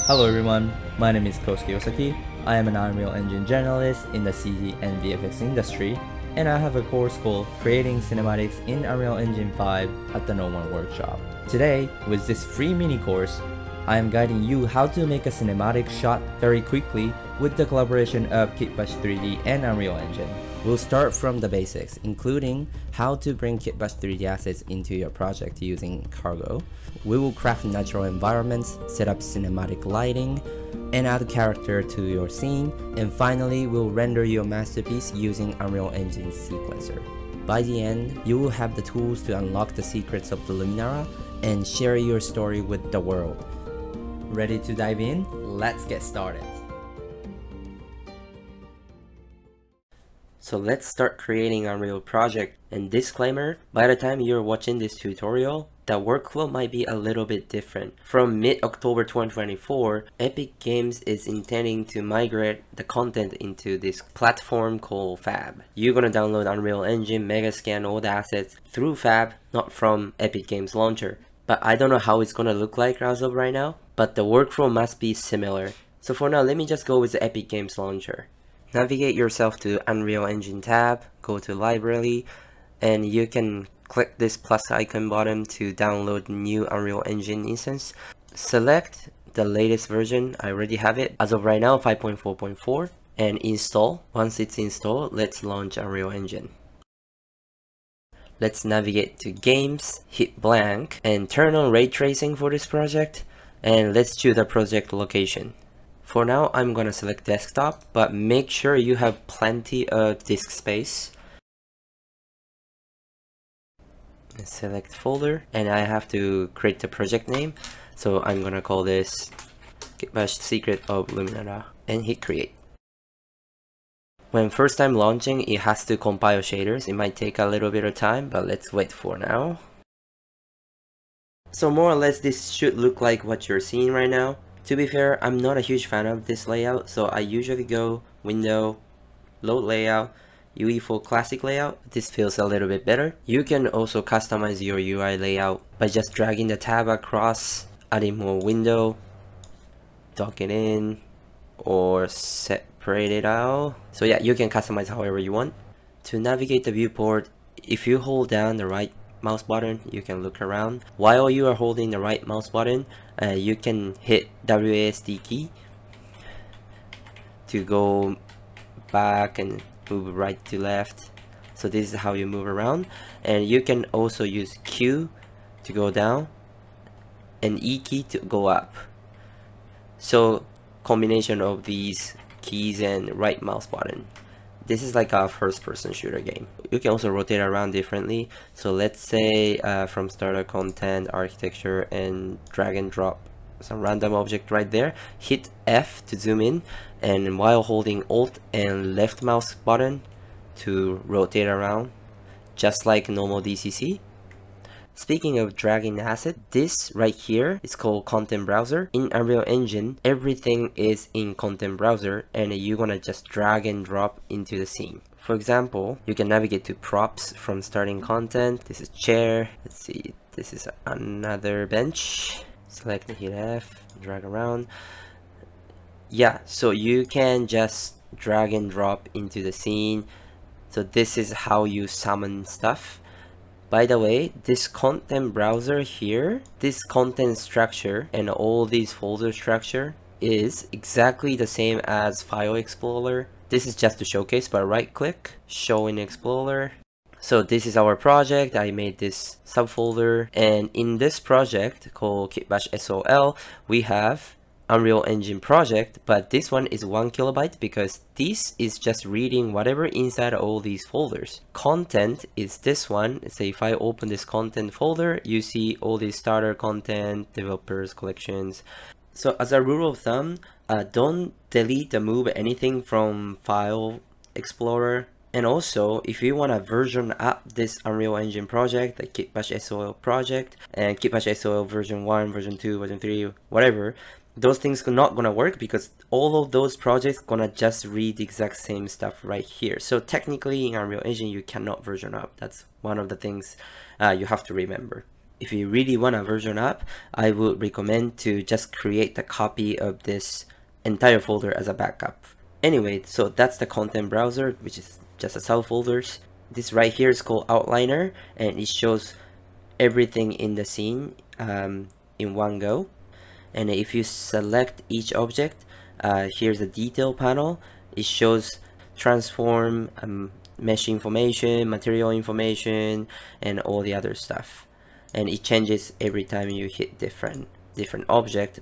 Hello everyone, my name is Kosuke Iwasaki. I am an Unreal Engine journalist in the CG and VFX industry, and I have a course called Creating Cinematics in Unreal Engine 5 at the Gnomon workshop. Today, with this free mini course, I am guiding you how to make a cinematic shot very quickly with the collaboration of KitBash3D and Unreal Engine. We'll start from the basics, including how to bring KitBash3D assets into your project using Cargo. We will craft natural environments, set up cinematic lighting, and add character to your scene, and finally we'll render your masterpiece using Unreal Engine sequencer. By the end, you will have the tools to unlock the secrets of the Luminara and share your story with the world. Ready to dive in? Let's get started. So let's start creating a real project. And disclaimer, by the time you're watching this tutorial, the workflow might be a little bit different. From mid-October 2024, Epic Games is intending to migrate the content into this platform called Fab. You're gonna download Unreal Engine, Megascan, all the assets through Fab, not from Epic Games Launcher. But I don't know how it's gonna look like as of right now, but the workflow must be similar. So for now, let me just go with the Epic Games Launcher. Navigate yourself to Unreal Engine tab, go to Library, and you can click this plus icon button to download new Unreal Engine instance. Select the latest version, I already have it, as of right now 5.4.4, and install. Once it's installed, let's launch Unreal Engine. Let's navigate to Games, hit blank, and turn on Ray Tracing for this project, and let's choose the project location. For now, I'm gonna select desktop, but make sure you have plenty of disk space. Select folder, and I have to create the project name, so I'm gonna call this KitBash Secret of Luminara, and hit create. When first time launching, it has to compile shaders. It might take a little bit of time, but let's wait for now. So more or less this should look like what you're seeing right now. To be fair, I'm not a huge fan of this layout, so I usually go Window, Load Layout, UE for Classic Layout. This feels a little bit better. You can also customize your UI layout by just dragging the tab across, adding more window, dock it in, or separate it out. So yeah, you can customize however you want. To navigate the viewport, if you hold down the right mouse button, you can look around. While you are holding the right mouse button, you can hit WASD key to go back and move right to left. So this is how you move around, and you can also use Q to go down and E key to go up. So combination of these keys and right mouse button. This is like a first-person shooter game. You can also rotate around differently. So let's say from starter content, architecture, and drag and drop some random object right there. Hit F to zoom in, and while holding Alt and left mouse button to rotate around, just like normal DCC. Speaking of dragging asset, this right here is called Content Browser. In Unreal Engine, everything is in Content Browser, and you're gonna just drag and drop into the scene. For example, you can navigate to props from starting content. This is chair. Let's see, this is another bench. Select and hit F, drag around. Yeah, so you can just drag and drop into the scene. So this is how you summon stuff. By the way, this content browser here, this content structure and all these folder structure is exactly the same as File Explorer. This is just to showcase, but right click, show in Explorer. So this is our project. I made this subfolder, and in this project called KitBash SOL, we have Unreal Engine project, but this one is 1 kilobyte because this is just reading whatever inside all these folders. Content is this one. Say if I open this content folder, you see all these starter content, developers, collections. So as a rule of thumb, don't delete or move anything from File Explorer. And also, if you want to version up this Unreal Engine project, the KitBash SOL project, and KitBash SOL version 1, version 2, version 3, whatever, those things are not gonna work because all of those projects gonna just read the exact same stuff right here. So technically in Unreal Engine you cannot version up. That's one of the things you have to remember. if you really want to version up, I would recommend to just create the copy of this entire folder as a backup. Anyway, so that's the content browser, which is just a subfolders. This right here is called outliner, and it shows everything in the scene in one go. And if you select each object, here's the detail panel. It shows transform, mesh information, material information, and all the other stuff. And it changes every time you hit different object.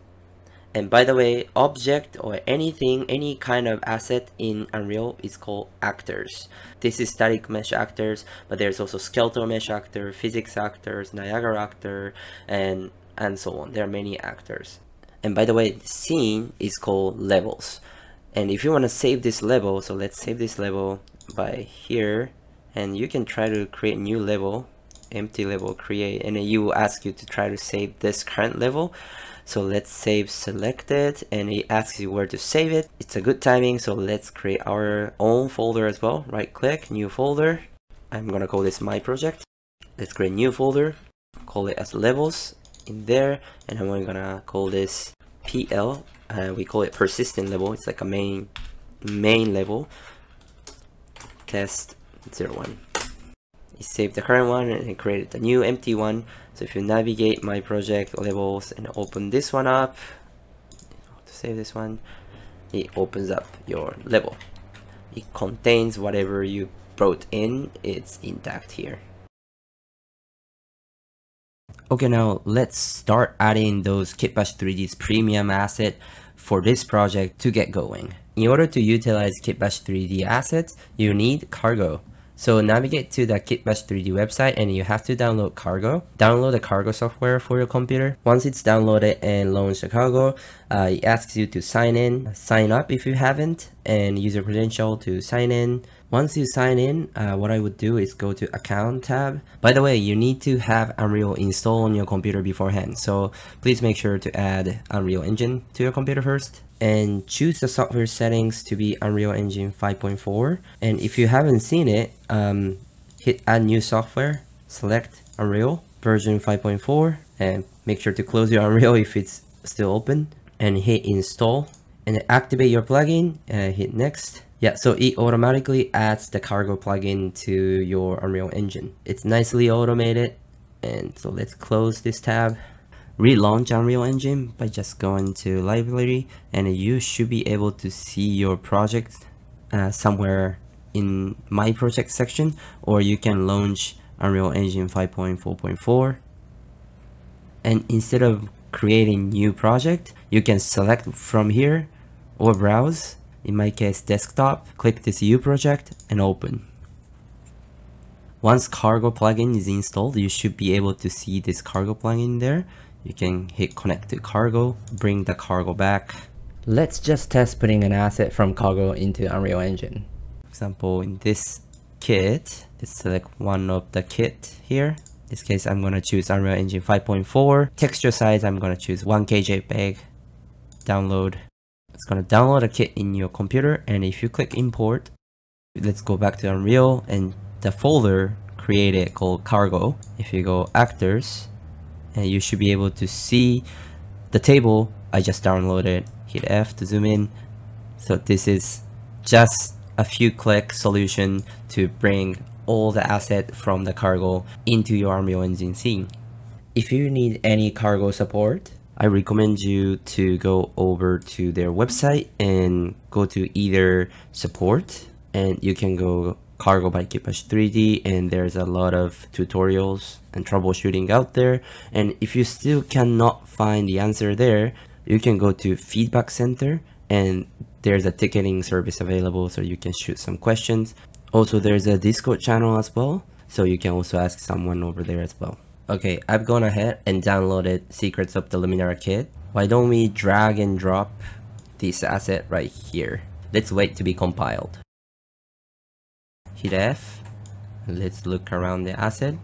And by the way, object or anything, any kind of asset in Unreal is called actors. This is static mesh actors, but there's also skeletal mesh actor, physics actors, Niagara actor, and so on. There are many actors. And by the way, the scene is called levels. And if you want to save this level, so let's save this level by here, and you can try to create new level, empty level, create, and then you will ask you to try to save this current level. So let's save selected, and it asks you where to save it. It's a good timing, so let's create our own folder as well. Right click, new folder. I'm gonna call this my project. Let's create a new folder, call it as levels in there, and then we're gonna call this PL. We call it persistent level. It's like a main level. Test 01. It saved the current one and it created the new empty one. So if you navigate my project levels and open this one up, to save this one, it opens up your level. It contains whatever you brought in. It's intact here. Okay, now let's start adding those KitBash3D's premium asset for this project to get going. In order to utilize KitBash3D assets, you need cargo. So navigate to the KitBash3D website and you have to download cargo. Download the cargo software for your computer. Once it's downloaded and launch the cargo, it asks you to sign in, sign up if you haven't, and use your credential to sign in. Once you sign in, what I would do is go to account tab. By the way, you need to have Unreal installed on your computer beforehand. So please make sure to add Unreal Engine to your computer first. And choose the software settings to be Unreal Engine 5.4. And if you haven't seen it, hit add new software, select Unreal version 5.4, and make sure to close your Unreal if it's still open, and hit install, and activate your plugin and hit next. Yeah, so it automatically adds the cargo plugin to your Unreal Engine. It's nicely automated. And so let's close this tab. Relaunch Unreal Engine by just going to library, and you should be able to see your project somewhere in my project section, or you can launch Unreal Engine 5.4.4. And instead of creating new project, you can select from here or browse. In my case, desktop, click this U project and open. Once cargo plugin is installed, you should be able to see this cargo plugin there. You can hit connect to cargo, bring the cargo back. Let's just test putting an asset from cargo into Unreal Engine. For example, in this kit, let's select one of the kit here. In this case, I'm gonna choose Unreal Engine 5.4. Texture size, I'm gonna choose 1K JPEG. Download. It's gonna download a kit in your computer, and if you click import, let's go back to Unreal and the folder created called cargo. If you go actors, and you should be able to see the table I just downloaded. Hit F to zoom in. So this is just a few click solution to bring all the asset from the cargo into your Unreal Engine scene. If you need any cargo support, I recommend you to go over to their website and go to either support, and you can go cargo by KitBash3D, and there's a lot of tutorials and troubleshooting out there. And if you still cannot find the answer there, you can go to feedback center, and there's a ticketing service available, so you can shoot some questions. Also, there's a Discord channel as well, so you can also ask someone over there as well. Okay, I've gone ahead and downloaded Secrets of the Luminara Kit. Why don't we drag and drop this asset right here? Let's wait to be compiled. Hit F, and let's look around the asset.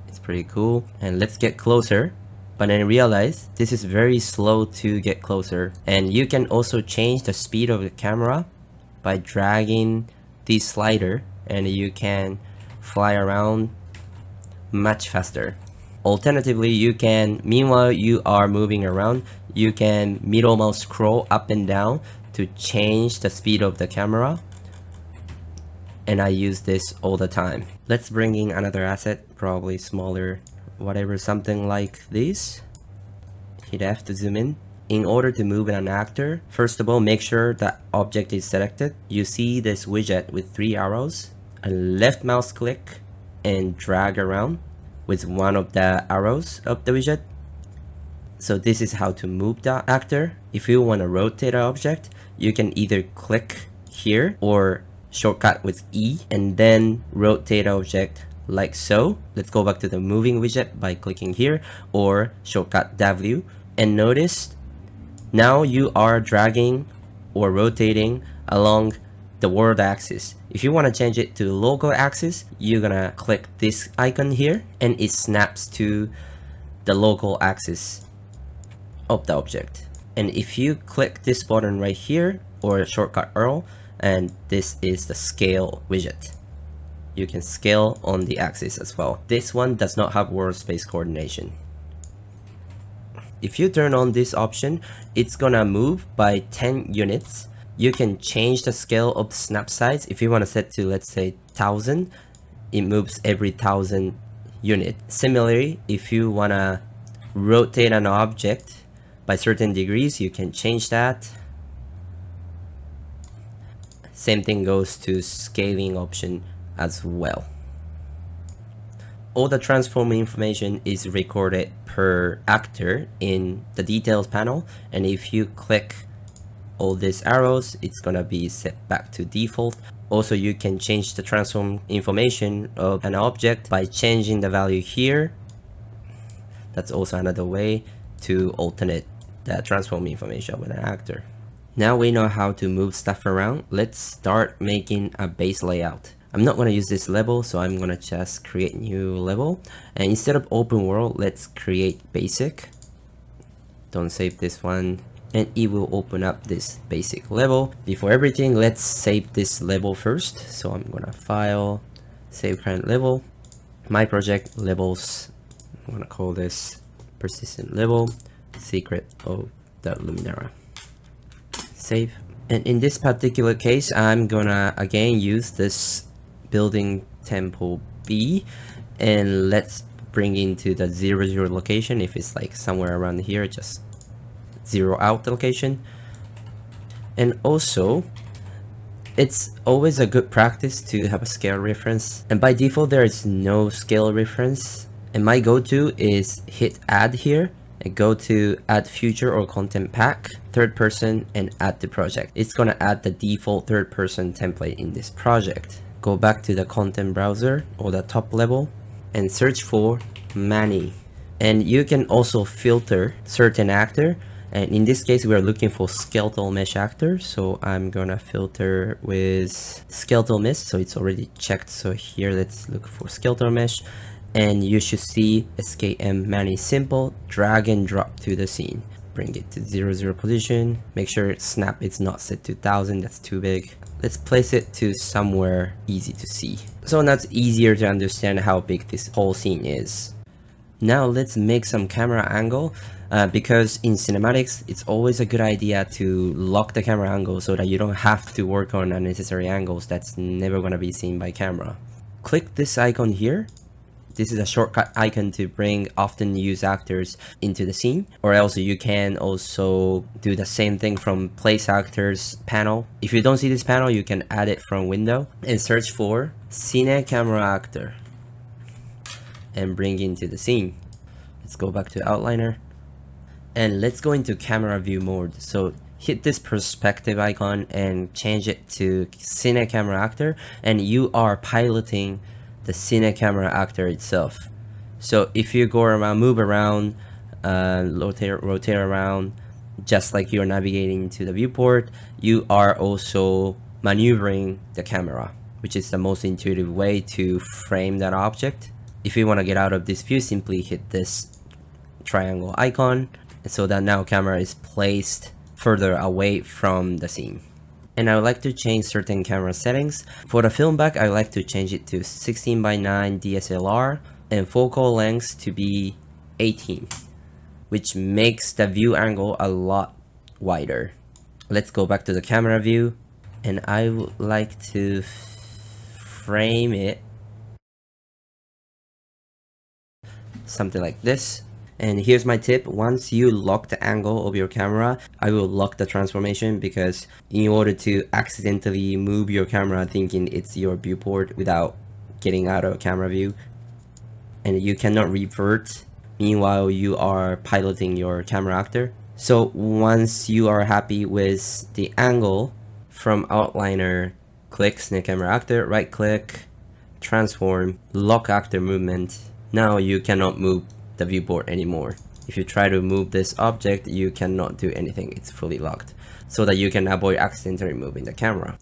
It's pretty cool, and let's get closer. But then realize this is very slow to get closer, and you can also change the speed of the camera by dragging this slider, and you can fly around much faster. Alternatively, you can, meanwhile you are moving around, you can middle mouse scroll up and down to change the speed of the camera. And I use this all the time. Let's bring in another asset, probably smaller, whatever, something like this. Hit F to zoom in. In order to move an actor, first of all, make sure that object is selected. You see this widget with 3 arrows. A left mouse click and drag around with one of the arrows of the widget. So this is how to move the actor. If you want to rotate an object, you can either click here or shortcut with E and then rotate the object like so. Let's go back to the moving widget by clicking here or shortcut W. And notice now you are dragging or rotating along the world axis. If you want to change it to local axis, you're gonna click this icon here and it snaps to the local axis of the object. And if you click this button right here or shortcut Earl, and this is the scale widget, you can scale on the axis as well. This one does not have world space coordination. If you turn on this option, it's gonna move by 10 units. You can change the scale of the snap size. If you want to set to, let's say, 1000, it moves every 1000 unit. Similarly, if you want to rotate an object by certain degrees, you can change that. Same thing goes to scaling option as well. All the transform information is recorded per actor in the details panel, and if you click all these arrows, it's gonna be set back to default. Also, you can change the transform information of an object by changing the value here. That's also another way to alternate the transform information of an actor. Now we know how to move stuff around. Let's start making a base layout. I'm not gonna use this level, so I'm gonna just create new level. And instead of open world, let's create basic. Don't save this one. And it will open up this basic level. Before everything, let's save this level first. So I'm gonna file, save current level, my project levels. I'm gonna call this persistent level, secret of the Luminara. Save. And in this particular case, I'm gonna again use this building temple B, and let's bring into the 0, 0 location. If it's like somewhere around here, just 0 out the location. And also, it's always a good practice to have a scale reference, and by default there is no scale reference, and my go-to is hit add here and go to add future or content pack, third person, and add to project. It's gonna add the default third person template in this project. Go back to the content browser or the top level and search for Manny, and you can also filter certain actor. And in this case, we are looking for skeletal mesh actor. So I'm gonna filter with skeletal mesh. So it's already checked. So here, let's look for skeletal mesh. And you should see SKM Manny simple, drag and drop to the scene. Bring it to 0, 0 position. Make sure snap is not set to 1000, that's too big. Let's place it to somewhere easy to see. So now it's easier to understand how big this whole scene is. Now let's make some camera angle. Because in cinematics, it's always a good idea to lock the camera angle so that you don't have to work on unnecessary angles that's never going to be seen by camera. Click this icon here. This is a shortcut icon to bring often used actors into the scene, or else you can also do the same thing from place actors panel. If you don't see this panel, you can add it from window and search for Cine Camera Actor and bring into the scene. Let's go back to outliner. And let's go into camera view mode. So hit this perspective icon and change it to Cine Camera Actor, and you are piloting the Cine Camera Actor itself. So if you go around, move around, rotate around, just like you're navigating to the viewport, you are also maneuvering the camera, which is the most intuitive way to frame that object. If you want to get out of this view, simply hit this triangle icon, so that now camera is placed further away from the scene. And I would like to change certain camera settings. For the film back, I like to change it to 16:9 DSLR, and focal length to be 18, which makes the view angle a lot wider. Let's go back to the camera view, and I would like to frame it something like this. And here's my tip: once you lock the angle of your camera, I will lock the transformation, because in order to accidentally move your camera thinking it's your viewport without getting out of camera view, and you cannot revert meanwhile you are piloting your camera actor. So once you are happy with the angle, from outliner, click snake camera actor, right click, transform, lock actor movement. Now you cannot move the viewport anymore. If you try to move this object, you cannot do anything. It's fully locked, so that you can avoid accidentally moving the camera.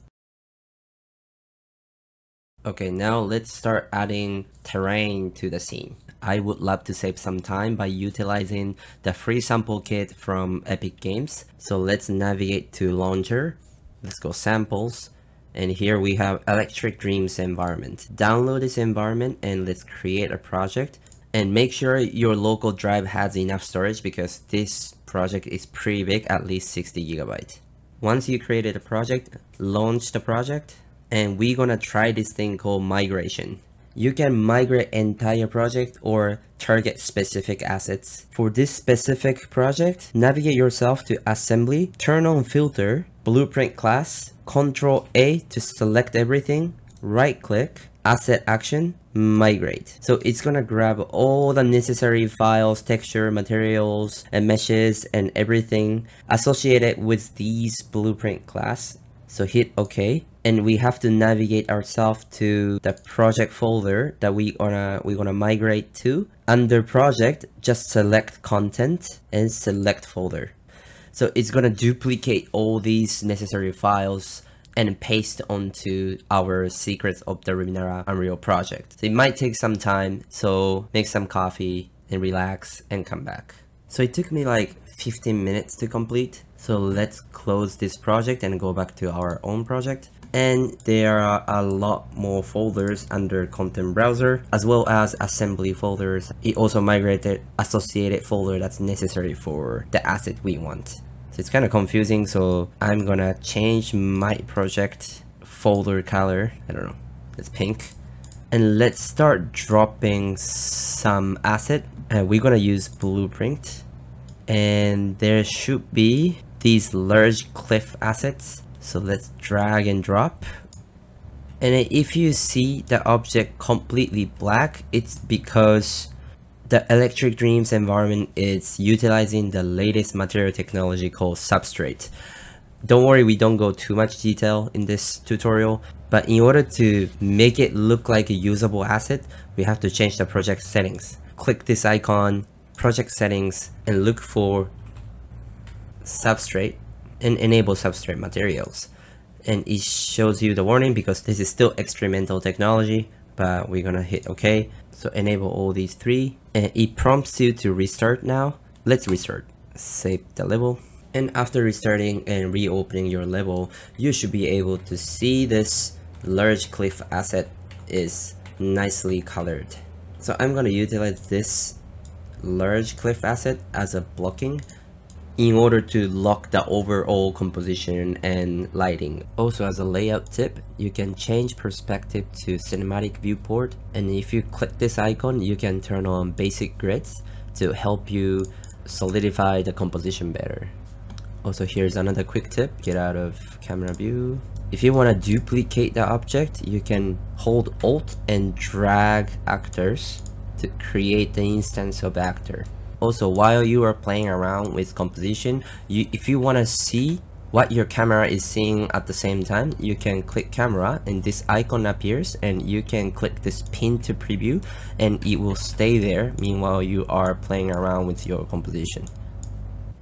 Okay, now let's start adding terrain to the scene. I would love to save some time by utilizing the free sample kit from Epic Games. So let's navigate to launcher. Let's go samples. And here we have Electric Dreams environment. Download this environment and let's create a project. And make sure your local drive has enough storage, because this project is pretty big, at least 60 gigabytes. Once you created a project, launch the project. And we're gonna try this thing called migration. You can migrate entire project or target specific assets. For this specific project, navigate yourself to assembly, turn on filter, blueprint class, Ctrl A to select everything, right click, asset action, migrate. So it's gonna grab all the necessary files, texture, materials, and meshes, and everything associated with these blueprint class. So hit OK, and we have to navigate ourselves to the project folder that we're gonna migrate to. Under project, just select content and select folder. So it's gonna duplicate all these necessary files and paste onto our secrets of the Luminara Unreal project. So it might take some time, so make some coffee and relax and come back. So it took me like 15 minutes to complete. So let's close this project and go back to our own project. And there are a lot more folders under content browser, as well as assembly folders. It also migrated associated folder that's necessary for the asset we want. So it's kind of confusing, so I'm gonna change my project folder color. I don't know, it's pink. And let's start dropping some asset. We're gonna use blueprint. And there should be these large cliff assets. So let's drag and drop. And if you see the object completely black, it's because the Electric Dreams environment is utilizing the latest material technology called substrate. Don't worry, we don't go too much detail in this tutorial, but in order to make it look like a usable asset, we have to change the project settings. Click this icon, project settings, and look for substrate and enable substrate materials. And it shows you the warning because this is still experimental technology, but we're gonna hit OK. So enable all these three, and it prompts you to restart now. Let's restart. Save the level. And after restarting and reopening your level, you should be able to see this large cliff asset is nicely colored. So I'm gonna utilize this large cliff asset as a blocking in order to lock the overall composition and lighting. Also, as a layout tip, you can change perspective to cinematic viewport, and if you click this icon, you can turn on basic grids to help you solidify the composition better. Also, here's another quick tip: get out of camera view. If you want to duplicate the object, you can hold Alt and drag actors to create the instance of actor. Also, while you are playing around with composition, if you want to see what your camera is seeing at the same time, you can click camera and this icon appears, and you can click this pin to preview and it will stay there meanwhile you are playing around with your composition.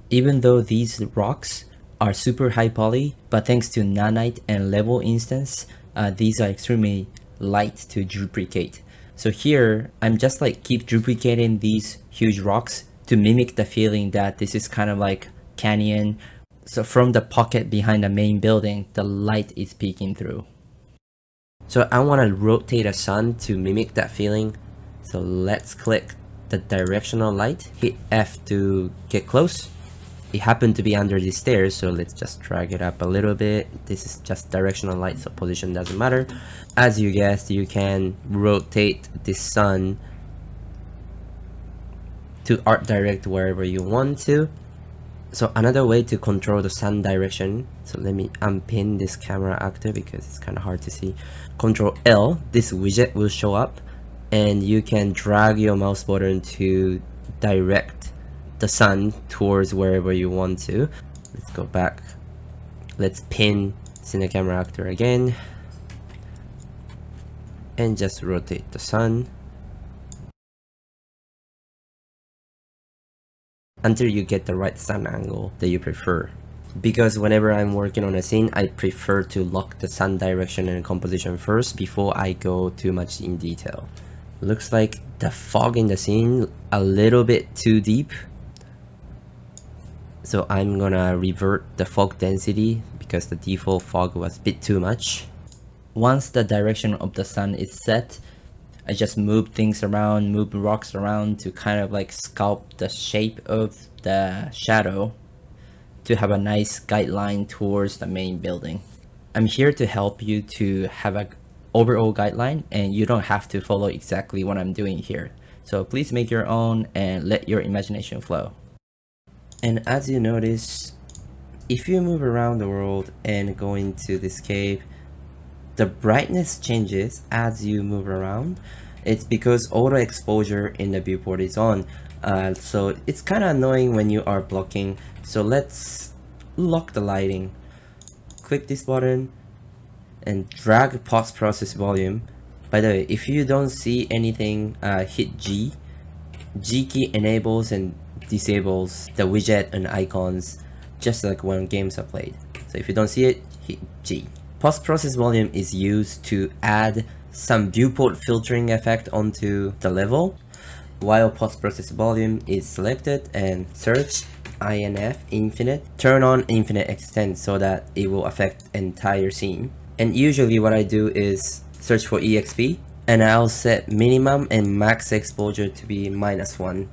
Even though these rocks are super high poly, but thanks to nanite and level instance, these are extremely light to duplicate. So here, I'm just like keep duplicating these huge rocks to mimic the feeling that this is kind of like canyon. So from the pocket behind the main building, the light is peeking through. So I want to rotate a sun to mimic that feeling. So let's click the directional light, hit F to get close. It happened to be under the stairs, so let's just drag it up a little bit. This is just directional light, so position doesn't matter. As you guessed, you can rotate the sun to art direct wherever you want to. So another way to control the sun direction, so let me unpin this camera actor because it's kind of hard to see. Control L, this widget will show up, and you can drag your mouse button to direct the sun towards wherever you want to. Let's go back. Let's pin Cine Camera Actor again and just rotate the sun until you get the right sun angle that you prefer. Because whenever I'm working on a scene, I prefer to lock the sun direction and composition first before I go too much in detail. Looks like the fog in the scene a little bit too deep. So I'm gonna revert the fog density because the default fog was a bit too much. Once the direction of the sun is set, I just move things around, move rocks around to kind of like sculpt the shape of the shadow to have a nice guideline towards the main building. I'm here to help you to have an overall guideline, and you don't have to follow exactly what I'm doing here. So please make your own and let your imagination flow. And as you notice, if you move around the world and go into this cave, the brightness changes as you move around. It's because auto exposure in the viewport is on. So it's kind of annoying when you are blocking. So let's lock the lighting. Click this button and drag post process volume. By the way, if you don't see anything, hit G. G key enables and disables the widget and icons just like when games are played. So if you don't see it, hit G. Post process volume is used to add some viewport filtering effect onto the level. While post process volume is selected, and search INF infinite, turn on infinite extend so that it will affect entire scene. And usually what I do is search for EXP, and I'll set minimum and max exposure to be -1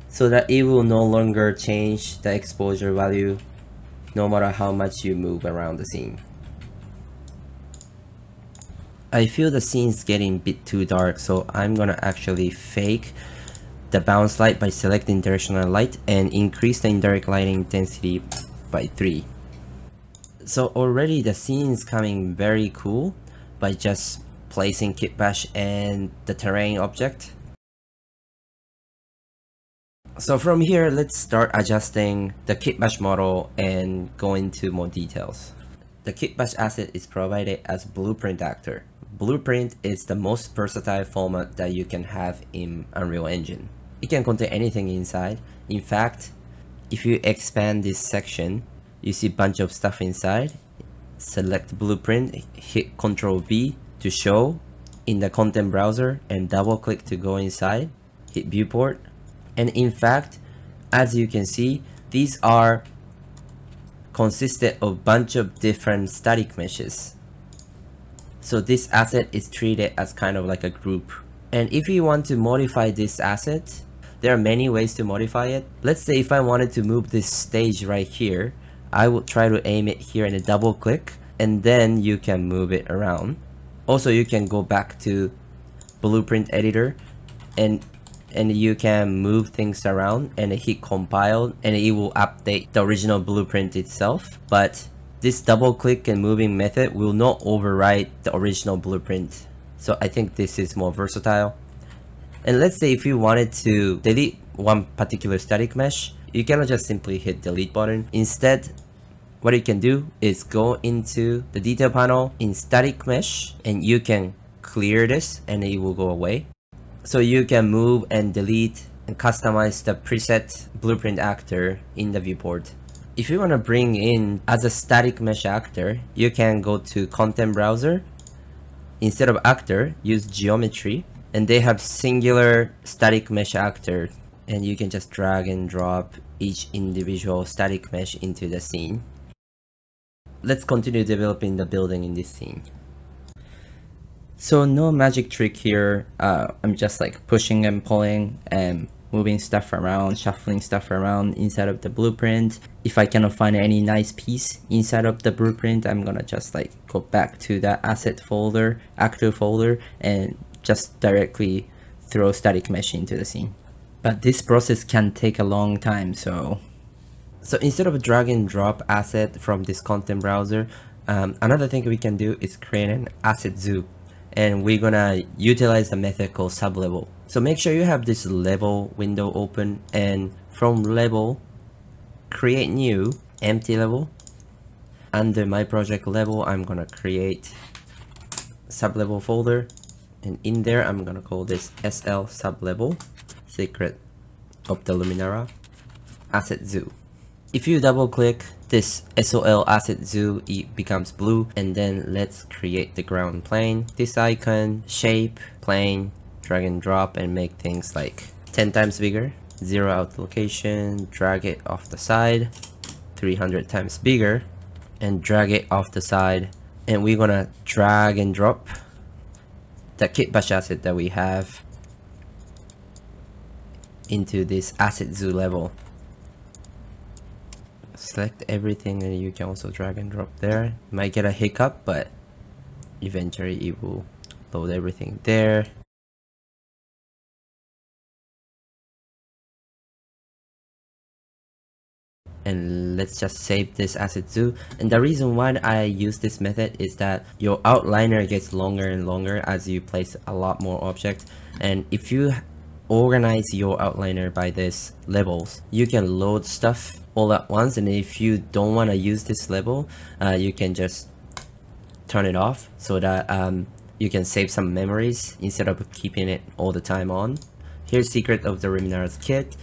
so that it will no longer change the exposure value no matter how much you move around the scene. I feel the scene's getting a bit too dark, so I'm gonna actually fake the bounce light by selecting directional light and increase the indirect lighting intensity by 3. So already the scene is coming very cool by just placing KitBash and the terrain object. So from here, let's start adjusting the KitBash model and go into more details. The KitBash asset is provided as Blueprint actor. Blueprint is the most versatile format that you can have in Unreal Engine. It can contain anything inside. In fact, if you expand this section, you see a bunch of stuff inside. Select Blueprint, hit Ctrl V to show in the content browser, and double click to go inside, hit Viewport. And in fact, as you can see, these are consisted of a bunch of different static meshes. So this asset is treated as kind of like a group. And if you want to modify this asset, there are many ways to modify it. Let's say if I wanted to move this stage right here, I would try to aim it here and a double click, and then you can move it around. Also, you can go back to Blueprint editor and you can move things around and hit compile, and it will update the original blueprint itself. But this double click and moving method will not override the original blueprint. So I think this is more versatile. And let's say if you wanted to delete one particular static mesh, you cannot just simply hit delete button. Instead, what you can do is go into the detail panel in static mesh, and you can clear this and it will go away. So you can move and delete and customize the preset blueprint actor in the viewport. If you want to bring in as a static mesh actor, you can go to content browser. Instead of actor, use geometry, and they have singular static mesh actor, and you can just drag and drop each individual static mesh into the scene. Let's continue developing the building in this scene. So no magic trick here. I'm just like pushing and pulling and moving stuff around, shuffling stuff around inside of the blueprint. If I cannot find any nice piece inside of the blueprint, I'm gonna just like go back to that asset folder, active folder, and just directly throw static mesh into the scene. But this process can take a long time, so instead of drag and drop asset from this content browser, another thing we can do is create an asset zoo, and we're gonna utilize the method called sublevel. So make sure you have this level window open, and from level, create new empty level. Under my project level, I'm gonna create sublevel folder, and in there I'm gonna call this SL sublevel, secret of the Luminara asset zoo. If you double click this SOL asset zoo, it becomes blue, and then let's create the ground plane. This icon, shape, plane, drag and drop, and make things like 10 times bigger. Zero out location, drag it off the side, 300 times bigger, and drag it off the side. And we're gonna drag and drop the KitBash asset that we have into this asset zoo level. Select everything, and you can also drag and drop there. You might get a hiccup, but eventually it will load everything there. And let's just save this asset zoo. And the reason why I use this method is that your outliner gets longer and longer as you place a lot more objects. And if you organize your outliner by this levels, you can load stuff all at once. And if you don't want to use this level, you can just turn it off so that you can save some memories instead of keeping it all the time on. Here's secret of the Luminara Kit.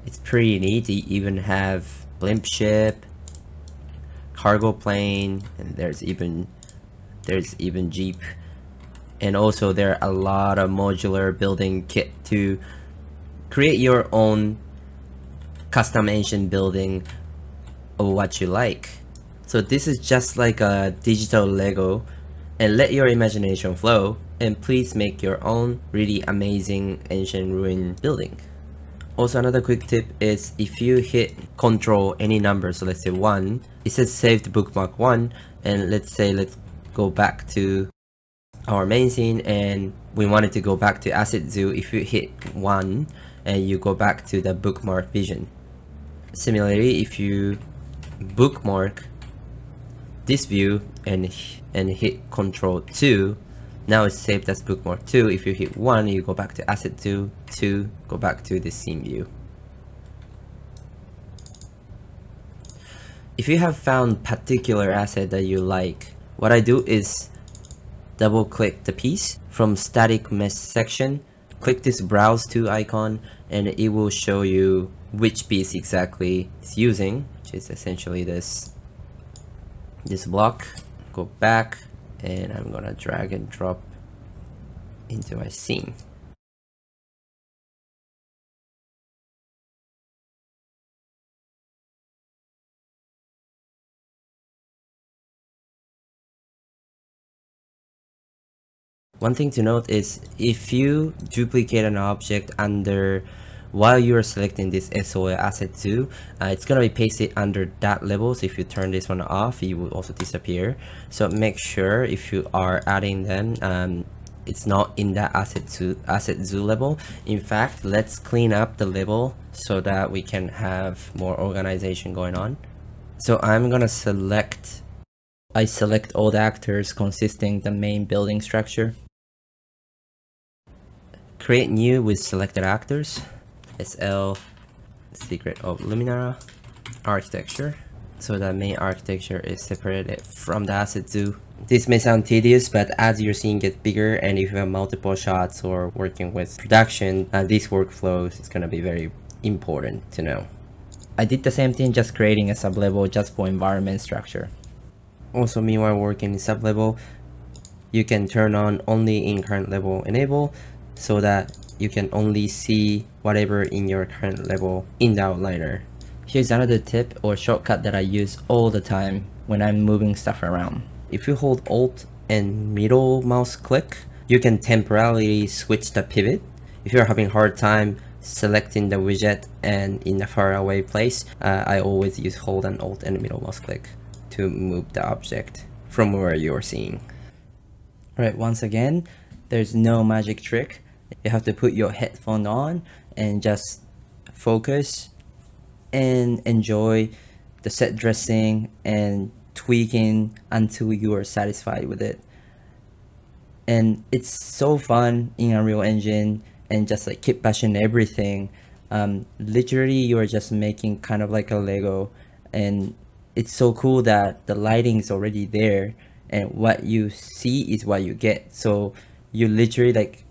It's pretty neat. You even have blimp ship, cargo plane, and there's even jeep. And also there are a lot of modular building kit to create your own custom engine building of what you like. So this is just like a digital Lego, and let your imagination flow, and please make your own really amazing ancient ruin building. Also, another quick tip is if you hit control any number, so let's say 1, it says saved bookmark 1, and let's go back to our main scene and we wanted to go back to asset zoo. If you hit 1 and you go back to the bookmark vision. Similarly, if you bookmark this view and hit control 2, now it's saved as bookmark 2. If you hit 1, you go back to asset 2, go back to the scene view. If you have found particular asset that you like, what I do is double click the piece from static mesh section, click this browse to icon, and it will show you which piece exactly it's using, which is essentially this block. Go back, and I'm gonna drag and drop into my scene. One thing to note is if you duplicate an object under while you're selecting this SOA asset 2, it's gonna be pasted under that level. So if you turn this one off, it will also disappear. So make sure if you are adding them, it's not in that asset zoo level. In fact, let's clean up the level so that we can have more organization going on. So I'm gonna select all the actors consisting the main building structure. Create new with selected actors. SL secret of Luminara architecture. So the main architecture is separated from the asset zoo. This may sound tedious, but as your scene gets bigger and if you have multiple shots or working with production, these workflows is going to be very important to know. I did the same thing, just creating a sublevel just for environment structure. Also, meanwhile working in sublevel, you can turn on only in current level enable so that you can only see whatever in your current level in the outliner. Here's another tip or shortcut that I use all the time when I'm moving stuff around. If you hold Alt and middle mouse click, you can temporarily switch the pivot. If you're having a hard time selecting the widget and in a far away place, I always use hold and alt and middle mouse click to move the object from where you're seeing. Alright, once again, there's no magic trick. You have to put your headphone on and just focus and enjoy the set dressing and tweaking until you are satisfied with it. And it's so fun in Unreal Engine and just like keep bashing everything. Literally you are just making kind of like a Lego, and it's so cool that the lighting is already there and what you see is what you get. So you literally like,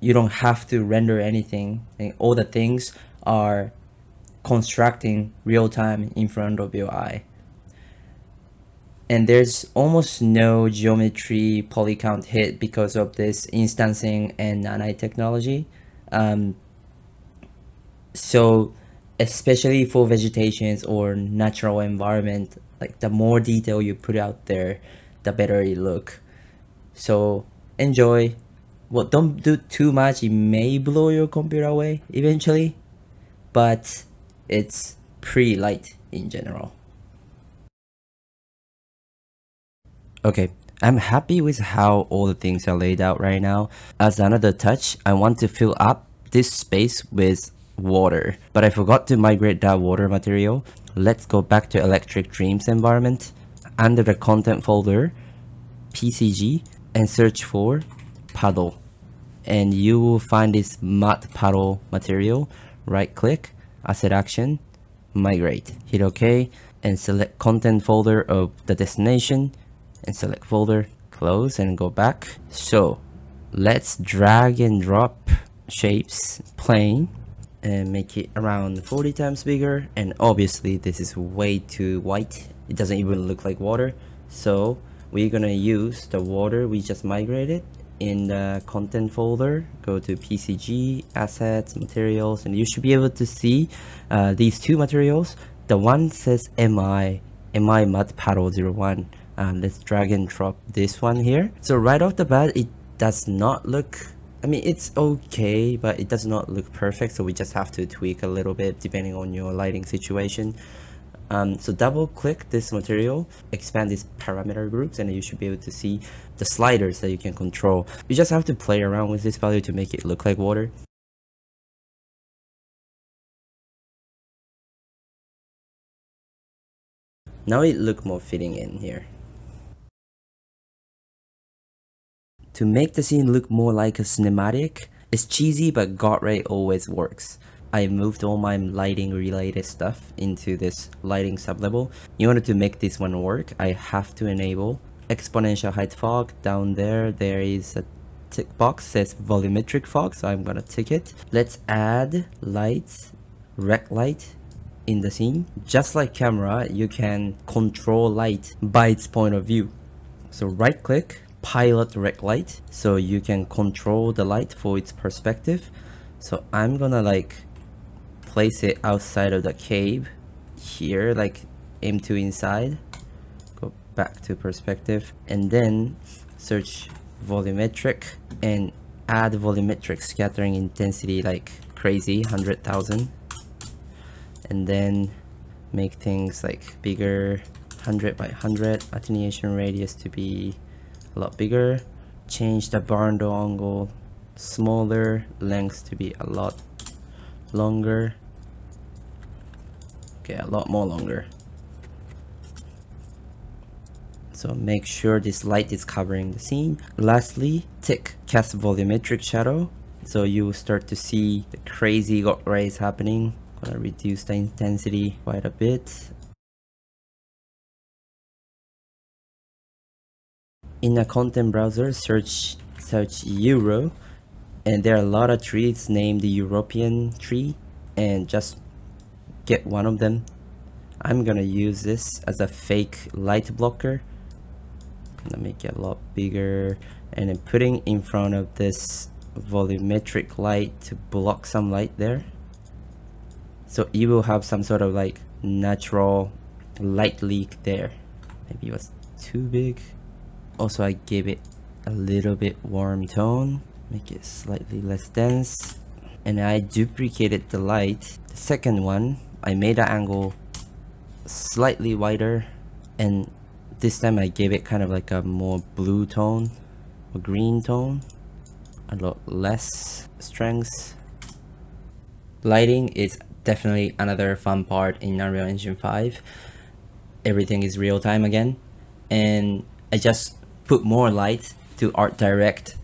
you don't have to render anything, and all the things are constructing real time in front of your eye. And there's almost no geometry poly count hit because of this instancing and nanite technology. So especially for vegetations or natural environment, like the more detail you put out there, the better it look. So enjoy. Well, don't do too much, it may blow your computer away eventually, but it's pretty light in general. Okay, I'm happy with how all the things are laid out right now. As another touch, I want to fill up this space with water, but I forgot to migrate that water material. Let's go back to Electric Dreams environment. Under the content folder, PCG, and search for puddle, and you will find this mud puddle material. Right click, asset action, migrate, hit OK, and select content folder of the destination, and select folder, close, and go back. So let's drag and drop shapes plane and make it around 40 times bigger. And obviously this is way too white, it doesn't even look like water, so we're gonna use the water we just migrated. In the content folder, go to PCG, assets, materials, and you should be able to see these two materials. The one says MI mud paddle 01. Let's drag and drop this one here. So right off the bat, it does not look, I mean, it's okay, but it does not look perfect, so we just have to tweak a little bit depending on your lighting situation. So double click this material, expand these parameter groups, and you should be able to see the sliders that you can control. You just have to play around with this value to make it look like water. Now it looks more fitting in here. To make the scene look more like a cinematic, it's cheesy, but God Ray always works. I moved all my lighting related stuff into this lighting sublevel. In order to make this one work, I have to enable exponential height fog. Down there, there is a tick box says volumetric fog, so I'm gonna tick it. Let's add lights, rec light in the scene. Just like camera, you can control light by its point of view. So right click, pilot rec light, so you can control the light for its perspective. So I'm gonna like place it outside of the cave here, like aim to inside, go back to perspective, and then search volumetric and add volumetric scattering intensity like crazy, 100,000, and then make things like bigger, 100 by 100, attenuation radius to be a lot bigger, change the Barndo angle smaller, length to be a lot longer, okay, a lot more longer. So make sure this light is covering the scene. Lastly, tick cast volumetric shadow, so you will start to see the crazy got rays happening. Gonna reduce the intensity quite a bit. In a content browser, search Euro, and there are a lot of trees named the European tree, and just get one of them. I'm gonna use this as a fake light blocker. Gonna make it a lot bigger, and then putting in front of this volumetric light to block some light there, so you will have some sort of like natural light leak there. Maybe it was too big. Also, I gave it a little bit warm tone, make it slightly less dense, and I duplicated the light. The second one, I made the angle slightly wider, and this time I gave it kind of like a more blue tone or green tone, a lot less strength. Lighting is definitely another fun part in Unreal Engine 5. Everything is real time again, and I just put more light to art direct,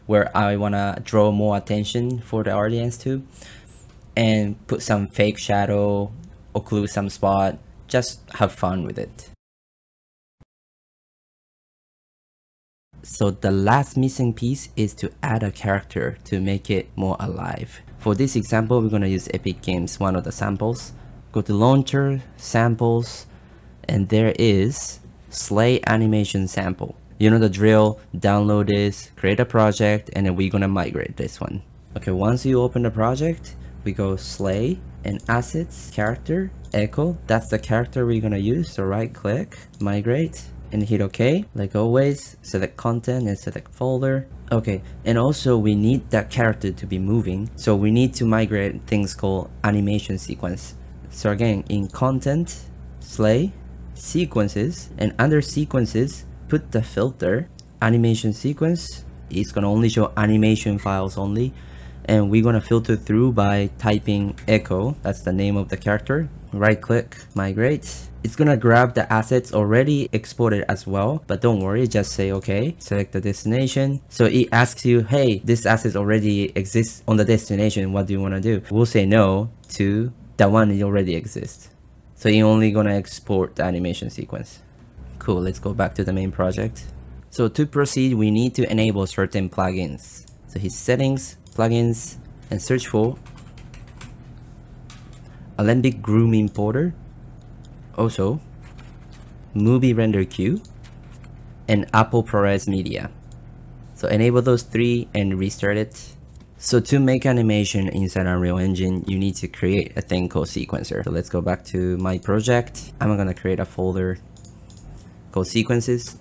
where I wanna draw more attention for the audience to, and put some fake shadow, occlude some spot, just have fun with it. So the last missing piece is to add a character to make it more alive. For this example, we're gonna use Epic Games, one of the samples. Go to Launcher, Samples, and there is Slay Animation Sample. You know the drill, download this, create a project, and then we're gonna migrate this one. Okay, once you open the project, we go Slay and Assets, Character, Echo. That's the character we're gonna use, so right click, migrate, and hit OK. Like always, select content and select folder. Okay, and also we need that character to be moving, so we need to migrate things called animation sequence. So again, in content, Slay, sequences, and under sequences, put the filter, animation sequence. It's gonna only show animation files only, and we're gonna filter through by typing Echo. That's the name of the character. Right click, migrate. It's gonna grab the assets already exported as well, but don't worry, just say okay. Select the destination. So it asks you, hey, this asset already exists on the destination, what do you wanna do? We'll say no to the one that already exists. So you're only gonna export the animation sequence. Cool, let's go back to the main project. So to proceed, we need to enable certain plugins. So hit settings, plugins, and search for Alembic Groom Importer, also Movie Render Queue, and Apple ProRes Media. So enable those three and restart it. So to make animation inside Unreal Engine, you need to create a thing called sequencer. So let's go back to my project. I'm gonna create a folder called sequences.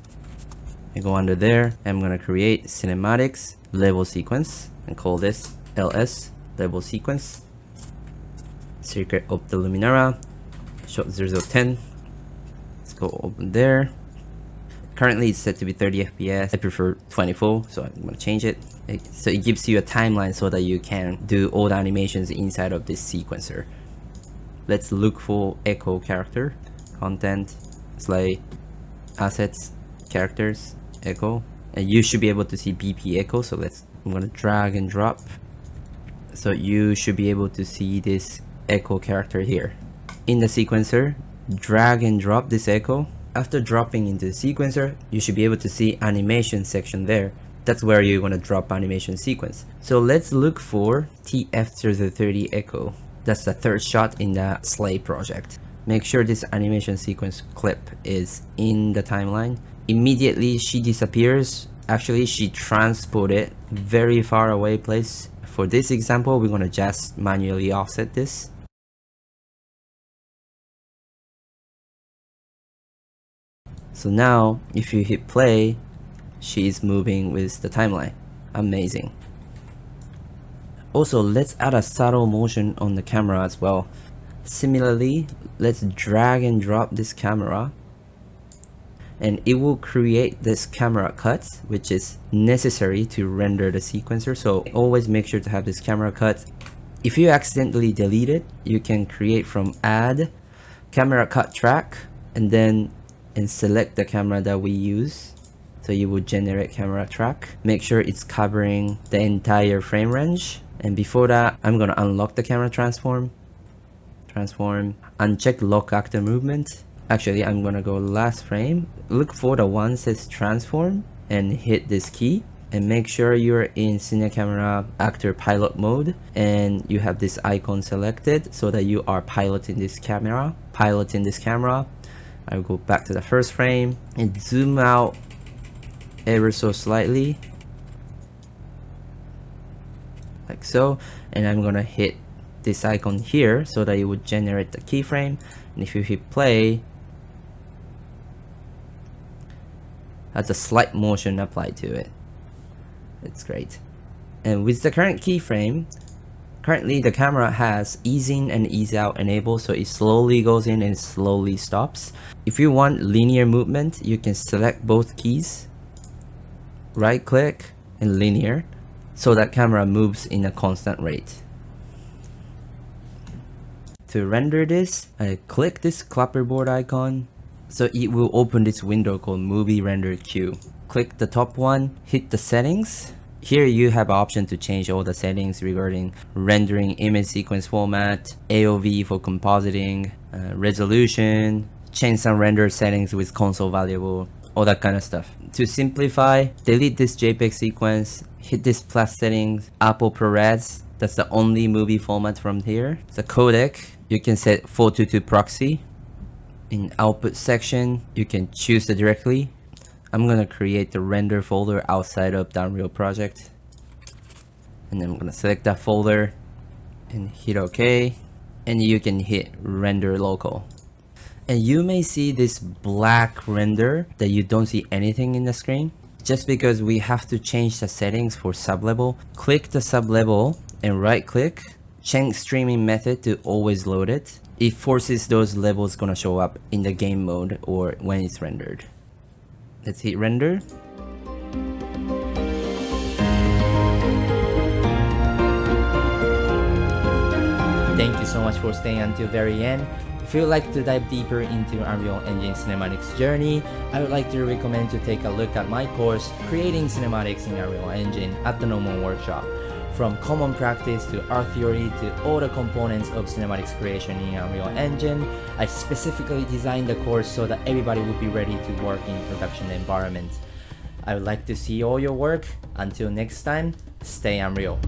I go under there. I'm gonna create cinematics level sequence and call this LS level sequence. Secret of the Luminara, shot 0010. Let's go open there. Currently it's set to be 30 FPS. I prefer 24, so I'm gonna change it. So it gives you a timeline so that you can do all the animations inside of this sequencer. Let's look for Echo character, content, Slay, assets, characters, Echo, and you should be able to see BP Echo. So I'm gonna drag and drop. So you should be able to see this Echo character here. In the sequencer, drag and drop this Echo. After dropping into the sequencer, you should be able to see animation section there. That's where you're gonna drop animation sequence. So let's look for TF030 Echo. That's the third shot in the Slay project. Make sure this animation sequence clip is in the timeline. Immediately she disappears. Actually, she transported very far away place. For this example, we're gonna just manually offset this. So now, if you hit play, she is moving with the timeline. Amazing. Also, let's add a subtle motion on the camera as well. Similarly, let's drag and drop this camera, and it will create this camera cut, which is necessary to render the sequencer. So always make sure to have this camera cut. If you accidentally delete it, you can create from add camera cut track, and select the camera that we use. So you would generate camera track. Make sure it's covering the entire frame range. And before that, I'm gonna unlock the camera transform, uncheck lock actor movement. Actually, I'm gonna go last frame, look for the one says transform, and hit this key, and make sure you're in Cine Camera Actor Pilot mode, and you have this icon selected so that you are piloting this camera. I'll go back to the first frame and zoom out ever so slightly, like so, and I'm gonna hit this icon here so that it would generate the keyframe. And if you hit play, has a slight motion applied to it. It's great. And with the current keyframe, currently the camera has ease in and ease out enabled, so it slowly goes in and slowly stops. If you want linear movement, you can select both keys, right click and linear, so that camera moves in a constant rate. To render this, I click this clapperboard icon, so it will open this window called Movie Render Queue. Click the top one, hit the settings. Here you have an option to change all the settings regarding rendering image sequence format, AOV for compositing, resolution, change some render settings with console variable, all that kind of stuff. To simplify, delete this JPEG sequence, hit this plus settings, Apple ProRes, that's the only movie format from here. The codec, you can set 422 proxy. In output section, you can choose it directly. I'm gonna create the render folder outside of the Unreal project. And then I'm gonna select that folder and hit OK. And you can hit render local. And you may see this black render that you don't see anything in the screen. Just because we have to change the settings for sublevel. Click the sublevel and right click, change streaming method to always load it. It forces those levels gonna show up in the game mode or when it's rendered. Let's hit render. Thank you so much for staying until very end. If you'd like to dive deeper into Unreal Engine cinematics journey, I would like to recommend to take a look at my course, Creating Cinematics in Unreal Engine at the Gnomon workshop. From common practice to art theory to all the components of cinematics creation in Unreal Engine, I specifically designed the course so that everybody would be ready to work in production environment. I would like to see all your work. Until next time, stay Unreal.